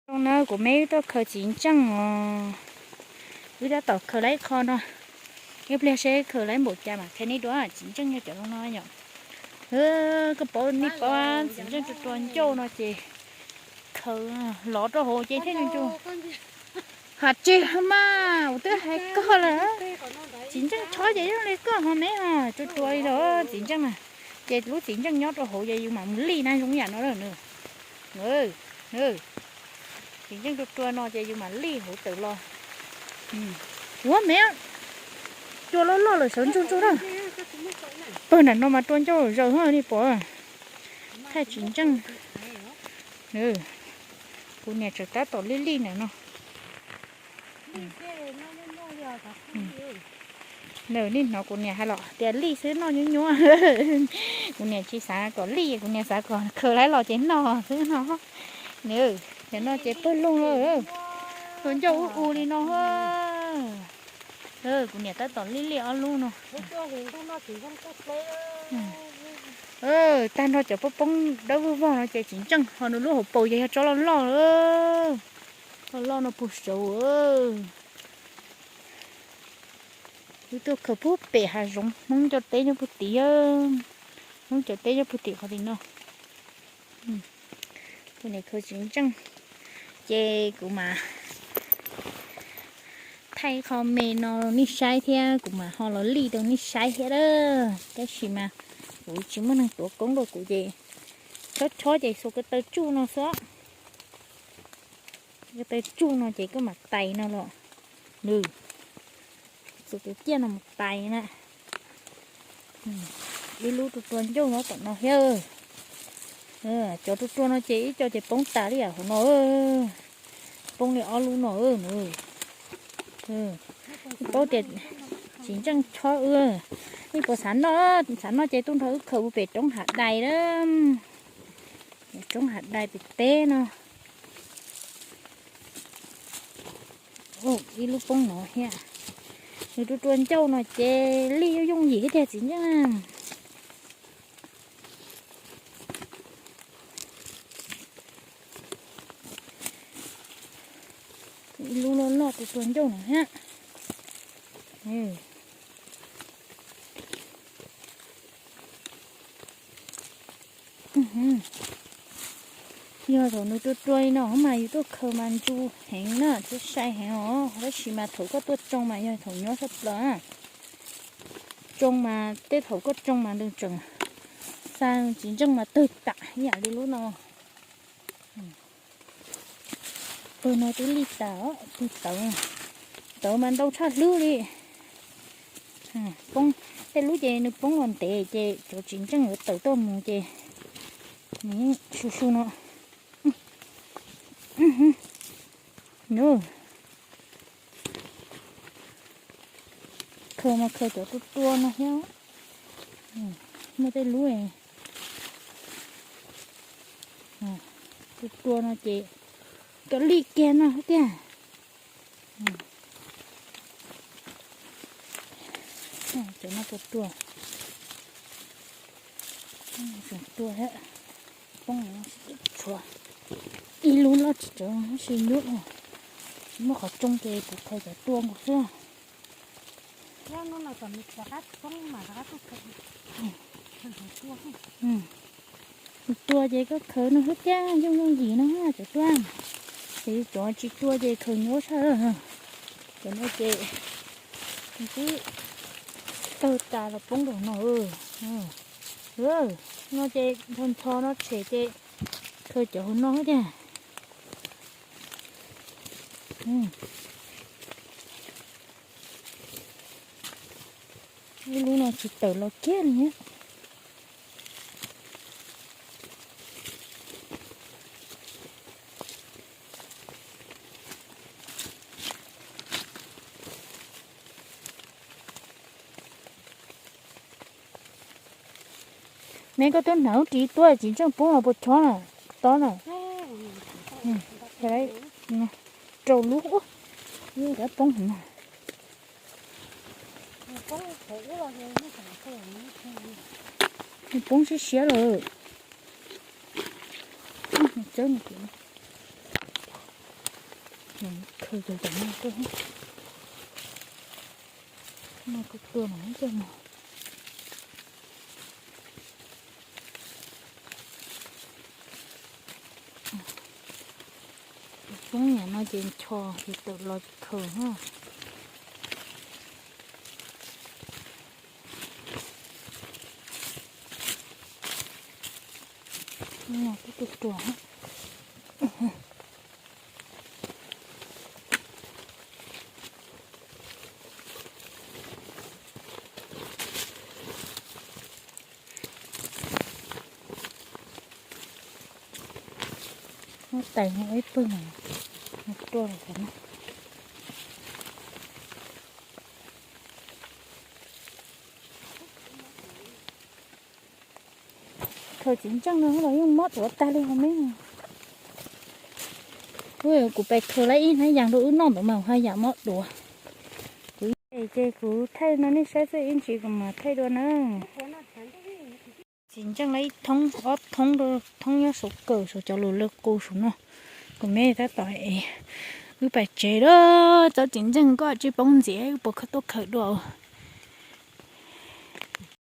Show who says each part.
Speaker 1: trong nơi của mấy tôi khởi chín chăng cứ đã tỏ khởi lấy kho nó cái ple sẽ khởi lấy một cha mà thế này đó là chín chăng như chỗ nó nhở cái bộ ní bao chín chăng cho toàn châu nó chị khởi lót cho hồ chị thế này chú hạt chị mà tôi hay có là chín chăng chó vậy đó này có hả mấy hả cho tôi đó chín chăng à chị lúc chín chăng nhót cho hồ vậy mà muốn ly này giống nhà nó rồi nữa nữa thì những cái chua nó chỉ dùng mà ly hỗ trợ lo, quá mẹ, chua lo rồi sống chua đó, bữa này nó mà chua chua rồi hơn đi bỏ, thay chín chăng, cô nhà trực tiếp tổ ly này nó, nếu đi nó cô nhà hay lọ, tiền ly xứ nó nhú nhú, cô nhà chỉ xả có ly, cô nhà xả còn khờ lấy lọ chén nó xứ nó, nếu để nó chết bớt luôn rồi, còn cho u đi nó của nhà ta tỏ li ăn luôn nó, ta nó chở bông đâu vô nó chạy chín chăng, họ nó lúc hộp bầu vậy cho nó lo nó bù sầu tôi khởi bút bể hà rong muốn cho té cho bút tí muốn cho té cho bút tí họ thì nó cái này khởi chín chăng chê của mà thay kho mê nó ní sai theo của mà họ nó ly đâu ní sai hết đó cái gì mà ủa chỉ muốn ăn tổ cống đồ của gì chó vậy số cái tơ chu nó xóa cái tơ chu nó chỉ có mặt tay nó rồi số cái kia là một tay nè đi lưu tụt tuần chu nó tận nó heo cho tụt tuần nó chỉ cho bông tả đi à nó bông này ăn luôn nó bố tiền chính chẳng cho đi bộ sản nó chạy tung thử khẩu về trong hạt đầy đó trong hạt đầy bị té nó đi lúc bông nó ha người tôi tuần châu nó chè ly dùng gì thế chính chẳng luôn lo tôi tuần châu nó ha giờ rồi nó tôi trôi nó mà tôi khờ man chu hẹn nó tôi sai hẹn họ nó chỉ mà thử có tôi trong mà giờ thử nhớ thật đó trong mà tết thử có trong mà đừng chừng sang chỉ trong mà tôi tạ nhà đi lúc nào tôi nói tôi đi tao mà đâu sát lứa đi bông cái lúa chè nó bông còn tệ chè chỗ chính chẳng ở tự tôm mù chè ní su nó nữa khơi mà khơi chỗ tua nó héo mới cái lúa này tua nó chè cái ly kia nó hết à chỗ nó có tua hết bông nó chua đi luôn nó chỉ cho nó xin nước rồi nó khỏi trông cái của thầy cái tua một xưa
Speaker 2: nó là còn một cái bông mà cái
Speaker 1: tua vậy có khởi nó hết cha trong gì nó ha cho tua thì cho chỉ tua vậy khởi nhớ sao hả cho nó chị cứ từ ta là bông đồ nó chị thon thon nó sẽ chị khởi chỗ nó hết nha lúc nào chỉ tự lo kia nhé mấy cái tên nào chỉ tôi chỉ trong bố là bột chó này to này cái đấy trâu lúa như cái bông hình này bông xí rồi chơi một kiểu khơi rồi chẳng nào cơ mà có tua nó cho mà cũng nhà nó chỉ cho thì tự lo khơi ha nhà cái tua nó tay nó ấy bưng này nó tua là thế này thời chính chắc nó là những mót của ta đi không biết nào ui của bạch khờ lấy in hay dạng đồ non đồ màu hay dạng mót đồ cái của thay nó nên sẽ in chỉ còn mà thay đồ nữa chính chắc lấy thông ót thông đồ thông nhá số cờ số cho lừa cô số nó còn mẹ ta tỏi cứ phải chế đó cháu chính chắc có chỉ bông dễ bộ khát tốt khởi đồ